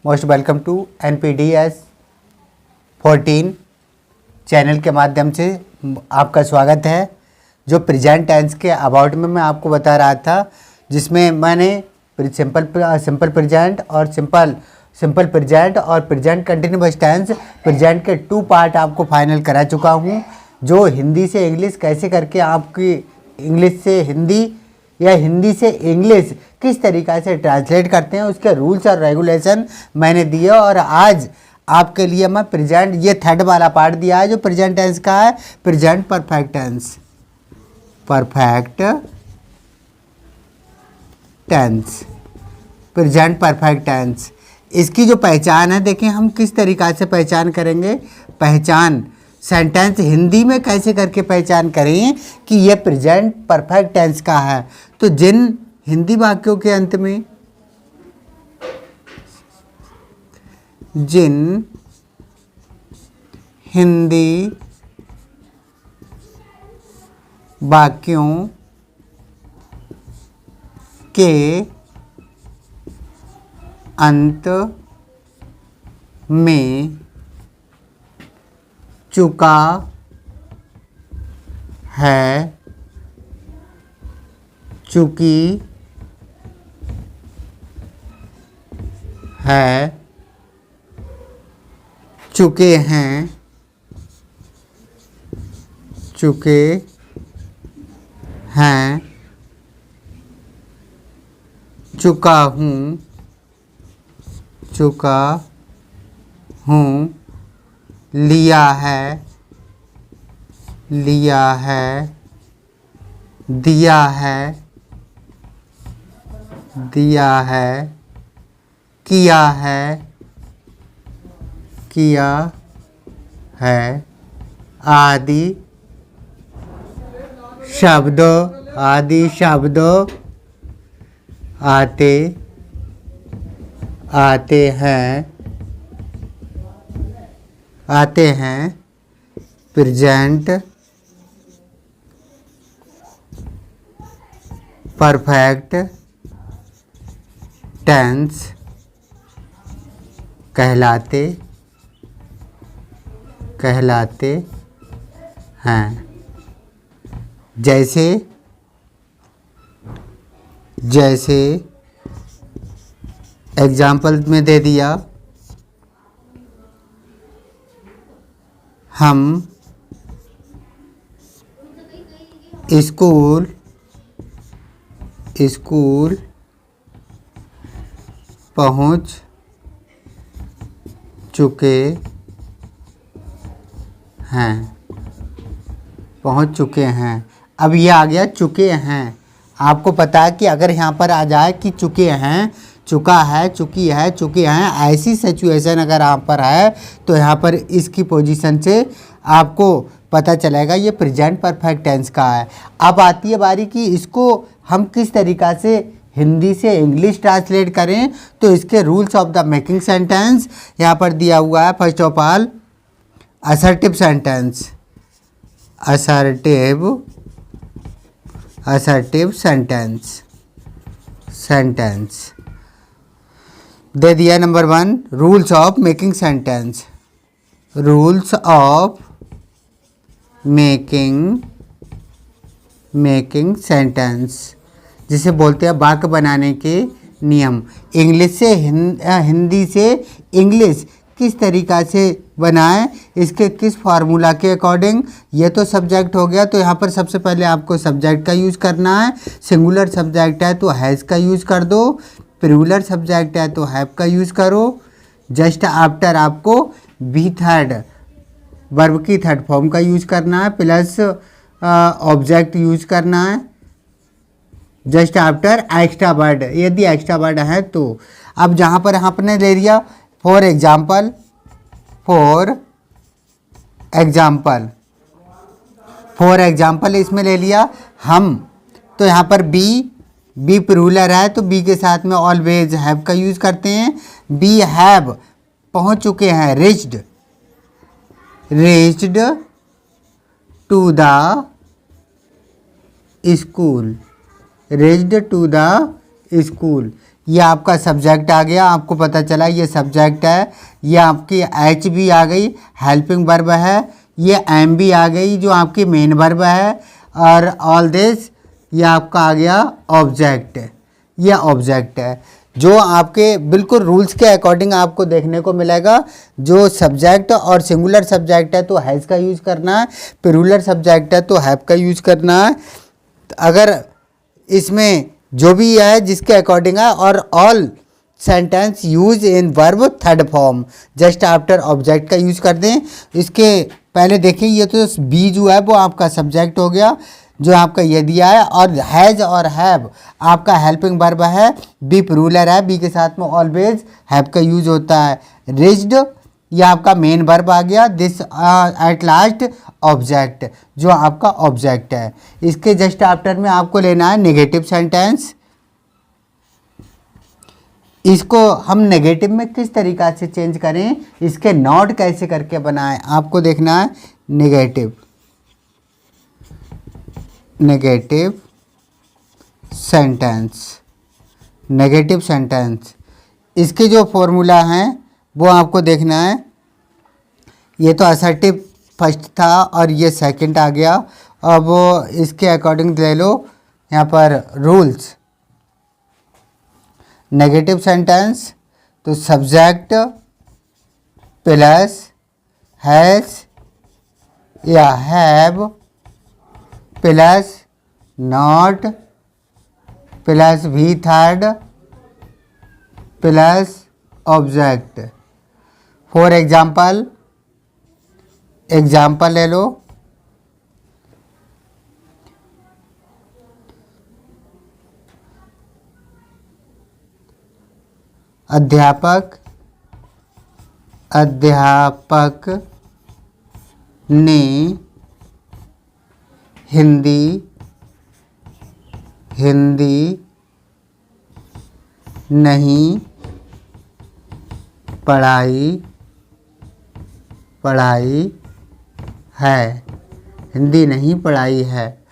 Most welcome to NPDS 14 channel के माध्यम से आपका स्वागत है। जो प्रेजेंट टेंस के अबाउट में मैं आपको बता रहा था, जिसमें मैंने सिंपल प्रेजेंट और सिंपल प्रेजेंट और प्रेजेंट कंटिन्यूअस टेंस प्रेजेंट के 2 पार्ट आपको फाइनल करा चुका हूँ। जो हिंदी से इंग्लिश कैसे करके आपकी इंग्लिश से हिंदी या हिंदी से इंग्लिश किस तरीक़ा से ट्रांसलेट करते हैं, उसके रूल्स और रेगुलेशन मैंने दिए। और आज आपके लिए मैं प्रेजेंट ये थर्ड वाला पार्ट दिया है जो प्रेजेंट टेंस का है, present perfect tense. Present perfect tense इसकी जो पहचान है, देखें हम किस तरीक़ा से पहचान करेंगे। पहचान सेंटेंस हिंदी में कैसे करके पहचान करें कि ये प्रेजेंट परफेक्ट टेंस का है। तो जिन हिंदी वाक्यों के अंत में जिन हिंदी वाक्यों के अंत में चुका है, चुकी है, चुके हैं, चुके हैं, चुका हूँ, चुका हूँ, लिया है, लिया है, दिया है, दिया है, किया है, किया है, आदि शब्दों आते हैं प्रेजेंट परफेक्ट टेंस कहलाते हैं। जैसे एग्जाम्पल में दे दिया, हम स्कूल पहुंच चुके हैं। अब ये आ गया चुके हैं। आपको पता है कि अगर यहाँ पर आ जाए कि चुके हैं, चुका है, चुकी है, चुके हैं, ऐसी सिचुएशन अगर यहाँ पर है तो यहाँ पर इसकी पोजीशन से आपको पता चलेगा ये प्रेजेंट परफेक्ट टेंस का है। अब आती है बारी कि इसको हम किस तरीक़ा से हिंदी से इंग्लिश ट्रांसलेट करें। तो इसके rules of the making sentence यहाँ पर दिया हुआ है। First of all assertive sentence दे दिया। Number 1 rules of making sentence. Rules of making sentence जिसे बोलते हैं वाक्य बनाने के नियम। इंग्लिश से हिंदी से इंग्लिश किस तरीक़ा से बनाएं, इसके किस फार्मूला के अकॉर्डिंग। ये तो सब्जेक्ट हो गया, तो यहाँ पर सबसे पहले आपको सब्जेक्ट का यूज़ करना है। सिंगुलर सब्जेक्ट है तो हैज़ का यूज़ कर दो, प्लूरल सब्जेक्ट है तो हैव का यूज़ करो। जस्ट आफ्टर आपको बी थर्ड वर्ब की थर्ड फॉर्म का यूज़ करना है, प्लस ऑब्जेक्ट यूज़ करना है। जस्ट आफ्टर एक्स्ट्रा वर्ड, यदि एक्स्ट्रा वर्ड है तो। अब जहाँ पर आपने ले लिया फॉर एग्जाम्पल इसमें ले लिया हम, तो यहाँ पर बी प्लूरल है तो बी के साथ में ऑलवेज हैव का यूज़ करते हैं। बी हैव पहुँच चुके हैं, reached to the school, raised to the school. ये आपका सब्जेक्ट आ गया, आपको पता चला ये सब्जेक्ट है। ये आपकी एच भी आ गई, हेल्पिंग वर्ब है। ये एम भी आ गई जो आपकी मेन वर्ब है। और ऑल दिस ये आपका आ गया ऑब्जेक्ट। ये ऑब्जेक्ट है जो आपके बिल्कुल रूल्स के अकॉर्डिंग आपको देखने को मिलेगा। जो सब्जेक्ट और सिंगुलर सब्जेक्ट है तो हैज़ का यूज़ करना है, प्लूरल सब्जेक्ट है तो हैव का यूज़ करना है। अगर इसमें जो भी है जिसके अकॉर्डिंग है, और all sentence use in verb third form just after object का यूज कर दें। इसके पहले देखिए ये तो बी जो है वो आपका सब्जेक्ट हो गया जो आपका ये दिया है, और हैज़ और हैव आपका हेल्पिंग वर्ब है। बी प्लूरल है, बी के साथ में ऑलवेज हैव का यूज होता है। रिज्ड ये आपका मेन वर्ब आ गया। दिस एट लास्ट ऑब्जेक्ट जो आपका ऑब्जेक्ट है। इसके जस्ट आफ्टर में आपको लेना है नेगेटिव सेंटेंस। इसको हम नेगेटिव में किस तरीक़ा से चेंज करें, इसके नॉट कैसे करके बनाएं, आपको देखना है। Negative negative sentence, negative sentence इसके जो फॉर्मूला हैं वो आपको देखना है। ये तो असर्टिव फर्स्ट था और ये सेकंड आ गया। अब इसके अकॉर्डिंग ले लो यहाँ पर रूल्स। नेगेटिव सेंटेंस तो सब्जेक्ट प्लस हैज़ या हैव प्लस नॉट प्लस भी third plus object. For example ले लो। अध्यापक ने हिंदी नहीं पढ़ाई है। हिंदी नहीं पढ़ाई है।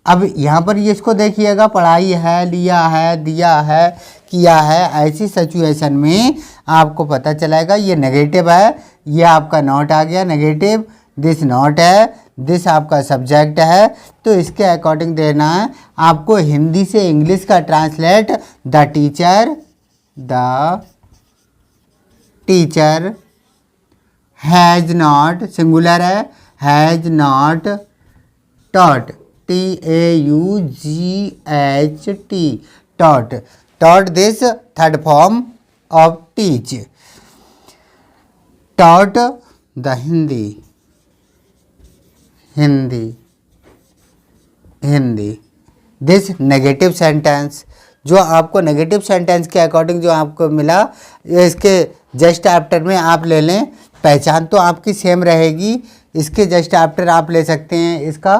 अब यहाँ पर ये इसको देखिएगा, पढ़ाई है, लिया है, दिया है, किया है। ऐसी सिचुएशन में आपको पता चलेगा ये नेगेटिव है। ये आपका नॉट आ गया नेगेटिव। दिस नॉट है, दिस आपका सब्जेक्ट है। तो इसके अकॉर्डिंग देना है आपको हिंदी से इंग्लिश का translate. The teacher has not, singular है, has not taught, TAUGHT taught this third form of teach, taught the Hindi. This negative sentence जो आपको नेगेटिव सेंटेंस के अकॉर्डिंग जो आपको मिला, इसके जस्ट आफ्टर में आप ले लें। पहचान तो आपकी सेम रहेगी। इसके जस्ट आफ्टर आप ले सकते हैं इसका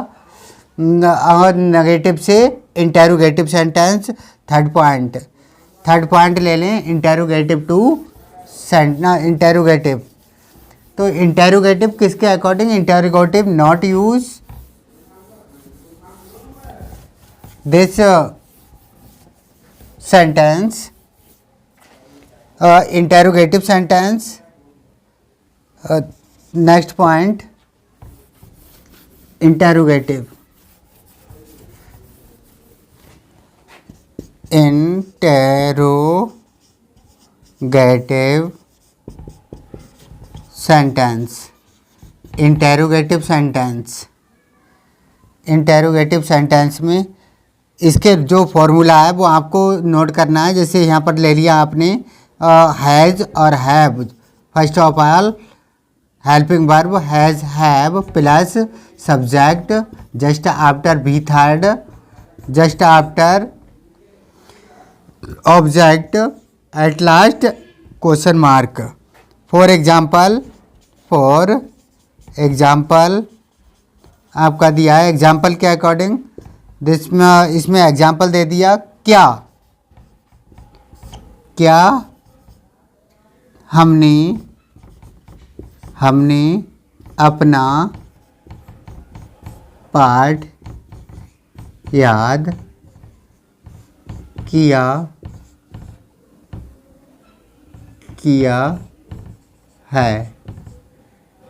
और नेगेटिव से इंटेरोगेटिव सेंटेंस। थर्ड पॉइंट ले लें इंटेरोगेटिव टू इंटेरोगेटिव। तो इंटेरोगेटिव किसके according, interrogative not use this sentence, interrogative sentence. Next point interrogative sentence. Interrogative sentence में इसके जो फॉर्मूला है वो आपको नोट करना है। जैसे यहाँ पर ले लिया आपने हैज़ और have. First of all helping verb has have plus subject just after B third just after object at last question mark. For example आपका दिया है। एग्जाम्पल के अकॉर्डिंग इसमें एग्जाम्पल दे दिया। क्या हमने अपना पाठ याद किया किया है।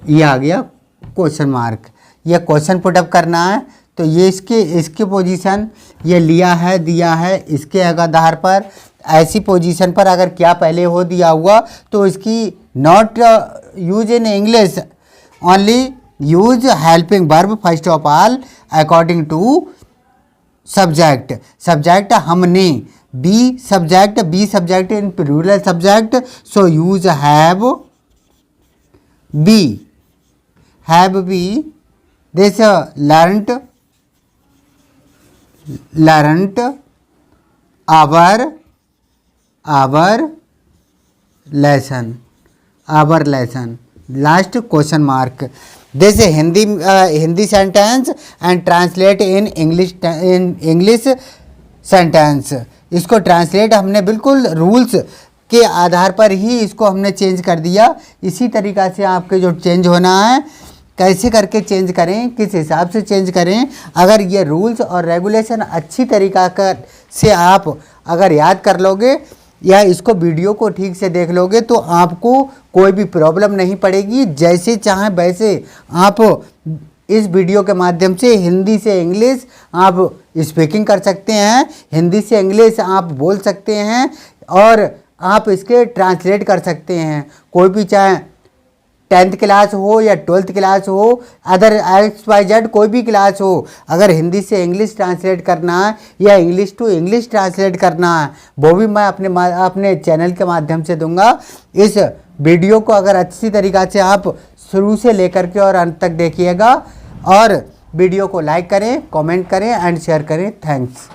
ये आ गया क्वेश्चन मार्क। ये क्वेश्चन पुटअप करना है तो ये इसकी पोजीशन ये लिया है दिया है, इसके आधार पर ऐसी पोजीशन पर अगर क्या पहले हो दिया हुआ तो इसकी not use in English, only use helping verb first of all according to subject. Subject हमने, be subject in plural subject, so use have be this learnt our lesson last question mark। this Hindi sentence and translate in English sentence। इसको translate हमने बिल्कुल rules के आधार पर ही इसको हमने change कर दिया। इसी तरीक़ा से आपके जो चेंज होना है, कैसे करके चेंज करें, किस हिसाब से चेंज करें, अगर ये रूल्स और रेगुलेशन अच्छी तरीक़ा से आप अगर याद कर लोगे या इसको वीडियो को ठीक से देख लोगे तो आपको कोई भी प्रॉब्लम नहीं पड़ेगी। जैसे चाहें वैसे आप इस वीडियो के माध्यम से हिंदी से इंग्लिश आप स्पीकिंग कर सकते हैं, हिंदी से इंग्लिश आप बोल सकते हैं और आप इसके ट्रांसलेट कर सकते हैं। कोई भी चाहे 10th क्लास हो या 12th क्लास हो, अदर XYZ कोई भी क्लास हो, अगर हिंदी से इंग्लिश ट्रांसलेट करना है या इंग्लिश टू इंग्लिश ट्रांसलेट करना है वो भी मैं अपने चैनल के माध्यम से दूंगा। इस वीडियो को अगर अच्छी तरीक़ा से आप शुरू से लेकर के और अंत तक देखिएगा और वीडियो को लाइक करें, कमेंट करें एंड शेयर करें। थैंक्स।